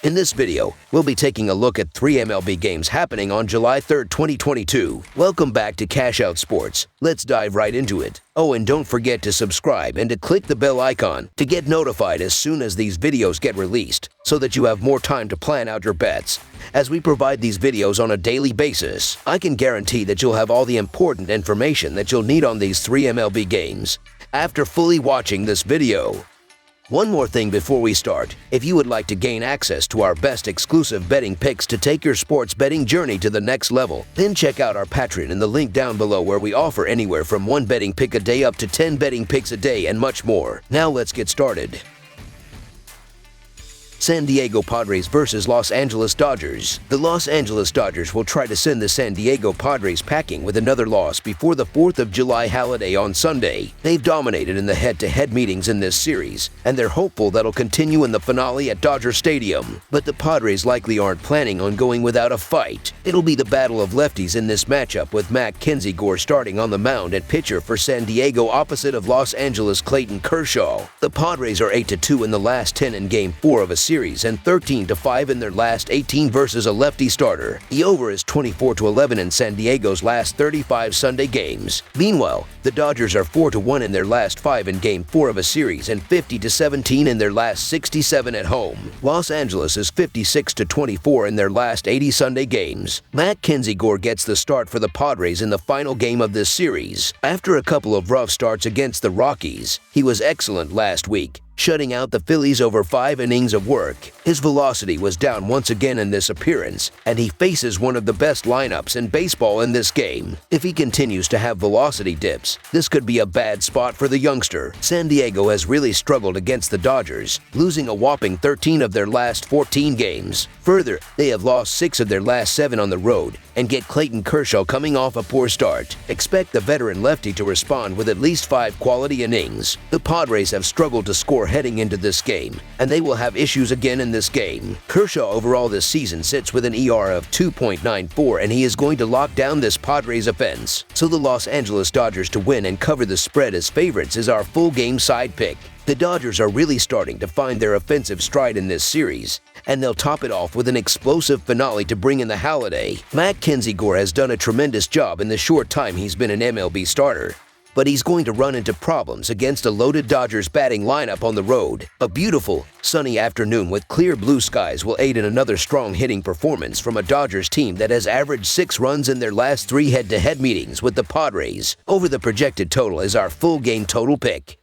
In this video, we'll be taking a look at 3 MLB games happening on July 3rd, 2022. Welcome back to Cash Out Sports. Let's dive right into it. Oh, and don't forget to subscribe and to click the bell icon to get notified as soon as these videos get released, so that you have more time to plan out your bets. As we provide these videos on a daily basis, I can guarantee that you'll have all the important information that you'll need on these 3 MLB games after fully watching this video. One more thing before we start. If you would like to gain access to our best exclusive betting picks to take your sports betting journey to the next level, then check out our Patreon in the link down below, where we offer anywhere from 1 betting pick a day up to 10 betting picks a day and much more. Now let's get started. San Diego Padres versus Los Angeles Dodgers. The Los Angeles Dodgers will try to send the San Diego Padres packing with another loss before the 4th of July holiday on Sunday. They've dominated in the head-to-head meetings in this series, and they're hopeful that'll continue in the finale at Dodger Stadium. But the Padres likely aren't planning on going without a fight. It'll be the battle of lefties in this matchup, with Mackenzie Gore starting on the mound at pitcher for San Diego opposite of Los Angeles' Clayton Kershaw. The Padres are 8-2 in the last 10 in Game 4 of a series and 13-5 in their last 18 versus a lefty starter. The over is 24-11 in San Diego's last 35 Sunday games. Meanwhile, the Dodgers are 4-1 in their last 5 in Game 4 of a series and 50-17 in their last 67 at home. Los Angeles is 56-24 in their last 80 Sunday games. Mackenzie Gore gets the start for the Padres in the final game of this series. After a couple of rough starts against the Rockies, he was excellent last week, shutting out the Phillies over 5 innings of work. His velocity was down once again in this appearance, and he faces one of the best lineups in baseball in this game. If he continues to have velocity dips, this could be a bad spot for the youngster. San Diego has really struggled against the Dodgers, losing a whopping 13 of their last 14 games. Further, they have lost 6 of their last 7 on the road, and get Clayton Kershaw coming off a poor start. Expect the veteran lefty to respond with at least 5 quality innings. The Padres have struggled to score heading into this game, and they will have issues again in this game. Kershaw overall this season sits with an ERA of 2.94, and he is going to lock down this Padres offense. So the Los Angeles Dodgers to win and cover the spread as favorites is our full game side pick. The Dodgers are really starting to find their offensive stride in this series, and they'll top it off with an explosive finale to bring in the holiday. Mackenzie Gore has done a tremendous job in the short time he's been an MLB starter, but he's going to run into problems against a loaded Dodgers batting lineup on the road. A beautiful, sunny afternoon with clear blue skies will aid in another strong hitting performance from a Dodgers team that has averaged 6 runs in their last 3 head-to-head meetings with the Padres. Over the projected total is our full game total pick.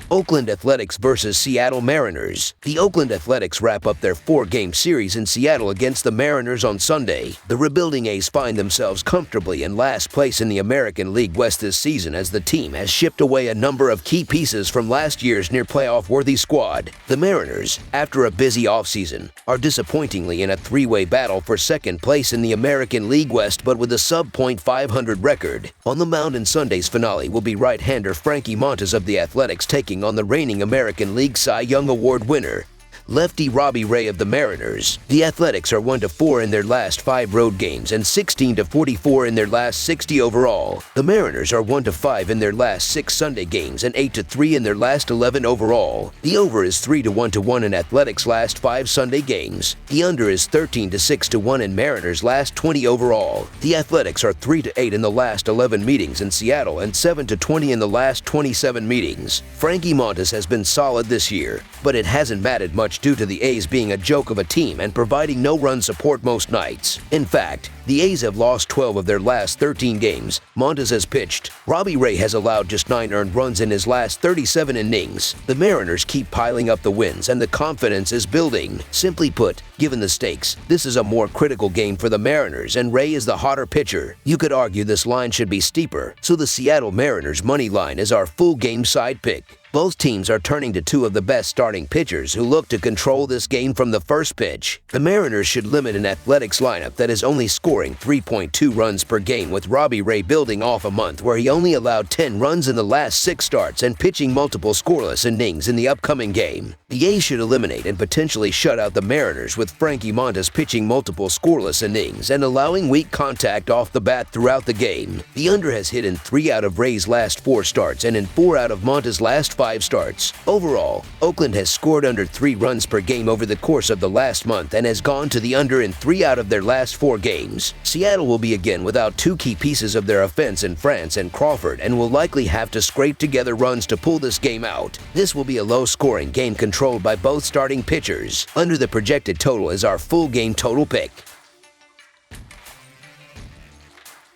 Oakland Athletics versus Seattle Mariners. The Oakland Athletics wrap up their 4-game series in Seattle against the Mariners on Sunday. The rebuilding A's find themselves comfortably in last place in the American League West this season, as the team has shipped away a number of key pieces from last year's near-playoff-worthy squad. The Mariners, after a busy offseason, are disappointingly in a 3-way battle for second place in the American League West, but with a sub-.500 record. On the mound in Sunday's finale will be right-hander Frankie Montas of the Athletics, taking on the reigning American League Cy Young Award winner, lefty Robbie Ray of the Mariners. The Athletics are 1-4 in their last 5 road games and 16-44 in their last 60 overall. The Mariners are 1-5 in their last 6 Sunday games and 8-3 in their last 11 overall. The over is 3-1 in Athletics' last 5 Sunday games. The under is 13-6 in Mariners' last 20 overall. The Athletics are 3-8 in the last 11 meetings in Seattle and 7-20 in the last 27 meetings. Frankie Montas has been solid this year, but it hasn't mattered much due to the A's being a joke of a team and providing no run support most nights. In fact, the A's have lost 12 of their last 13 games Montas has pitched. Robbie Ray has allowed just 9 earned runs in his last 37 innings. The Mariners keep piling up the wins, and the confidence is building. Simply put, given the stakes, this is a more critical game for the Mariners, and Ray is the hotter pitcher. You could argue this line should be steeper, so the Seattle Mariners money line is our full game side pick. Both teams are turning to 2 of the best starting pitchers who look to control this game from the first pitch. The Mariners should limit an Athletics lineup that is only scoring 3.2 runs per game, with Robbie Ray building off a month where he only allowed 10 runs in the last 6 starts and pitching multiple scoreless innings in the upcoming game. The A's should eliminate and potentially shut out the Mariners with Frankie Montas pitching multiple scoreless innings and allowing weak contact off the bat throughout the game. The under has hit in 3 out of Ray's last 4 starts and in 4 out of Montas' last 5 starts. Overall, Oakland has scored under 3 runs per game over the course of the last month and has gone to the under in 3 out of their last 4 games. Seattle will be again without 2 key pieces of their offense in France and Crawford and will likely have to scrape together runs to pull this game out. This will be a low-scoring game controlled by both starting pitchers. Under the projected total is our full game total pick.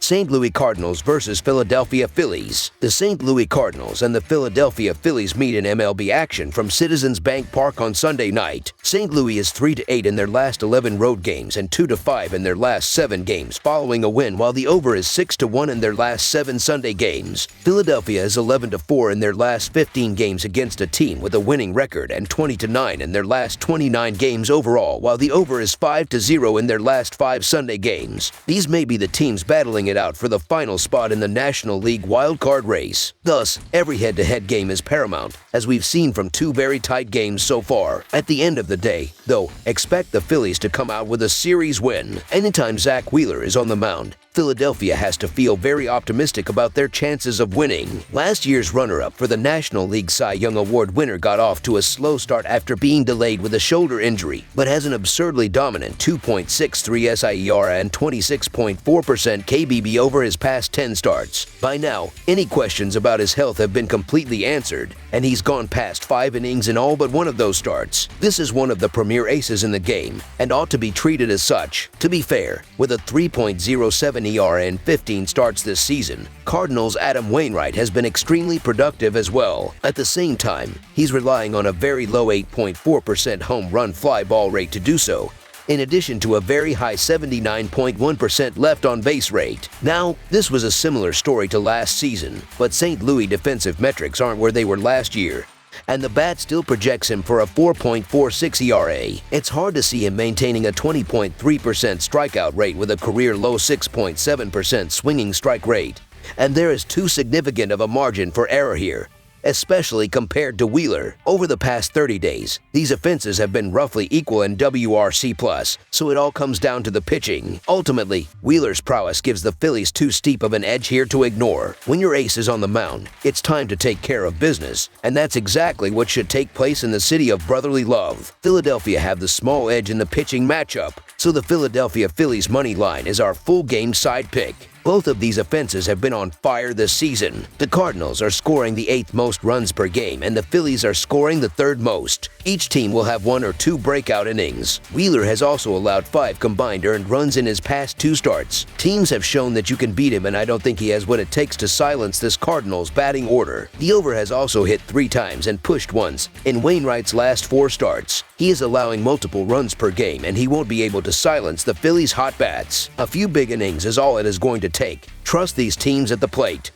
St. Louis Cardinals versus Philadelphia Phillies. The St. Louis Cardinals and the Philadelphia Phillies meet in MLB action from Citizens Bank Park on Sunday night. St. Louis is 3-8 in their last 11 road games and 2-5 in their last 7 games following a win, while the over is 6-1 in their last 7 Sunday games. Philadelphia is 11-4 in their last 15 games against a team with a winning record and 20-9 in their last 29 games overall, while the over is 5-0 in their last 5 Sunday games. These may be the teams battling it out for the final spot in the National League wildcard race. Thus, every head-to-head game is paramount, as we've seen from 2 very tight games so far. At the end of the day, though, expect the Phillies to come out with a series win. Anytime Zach Wheeler is on the mound, Philadelphia has to feel very optimistic about their chances of winning. Last year's runner-up for the National League Cy Young Award winner got off to a slow start after being delayed with a shoulder injury, but has an absurdly dominant 2.63 SIERA and 26.4% KBB over his past 10 starts. By now, any questions about his health have been completely answered, and he's gone past 5 innings in all but one of those starts. This is one of the premier aces in the game, and ought to be treated as such. To be fair, with a 3.07 ERA in 15 starts this season, Cardinals' Adam Wainwright has been extremely productive as well. At the same time, he's relying on a very low 8.4% home run fly ball rate to do so, in addition to a very high 79.1% left on base rate. Now, this was a similar story to last season, but St. Louis defensive metrics aren't where they were last year, and the bat still projects him for a 4.46 ERA. It's hard to see him maintaining a 20.3% strikeout rate with a career low 6.7% swinging strike rate, and there is too significant of a margin for error here, especially compared to Wheeler. Over the past 30 days, these offenses have been roughly equal in WRC+, so it all comes down to the pitching. Ultimately, Wheeler's prowess gives the Phillies too steep of an edge here to ignore. When your ace is on the mound, it's time to take care of business, and that's exactly what should take place in the city of brotherly love. Philadelphia have the small edge in the pitching matchup, so the Philadelphia Phillies money line is our full game side pick. Both of these offenses have been on fire this season. The Cardinals are scoring the 8th most runs per game, and the Phillies are scoring the 3rd most. Each team will have 1 or 2 breakout innings. Wheeler has also allowed 5 combined earned runs in his past 2 starts. Teams have shown that you can beat him, and I don't think he has what it takes to silence this Cardinals batting order. The over has also hit 3 times and pushed once in Wainwright's last 4 starts. He is allowing multiple runs per game, and he won't be able to silence the Phillies' hot bats. A few big innings is all it is going to take. Trust these teams at the plate.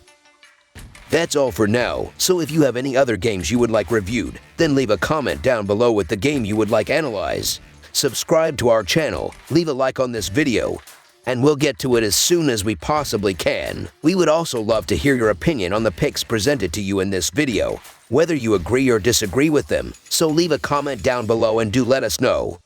That's all for now, so if you have any other games you would like reviewed, then leave a comment down below with the game you would like analyzed. Subscribe to our channel, leave a like on this video, and we'll get to it as soon as we possibly can. We would also love to hear your opinion on the picks presented to you in this video, whether you agree or disagree with them, so leave a comment down below and do let us know.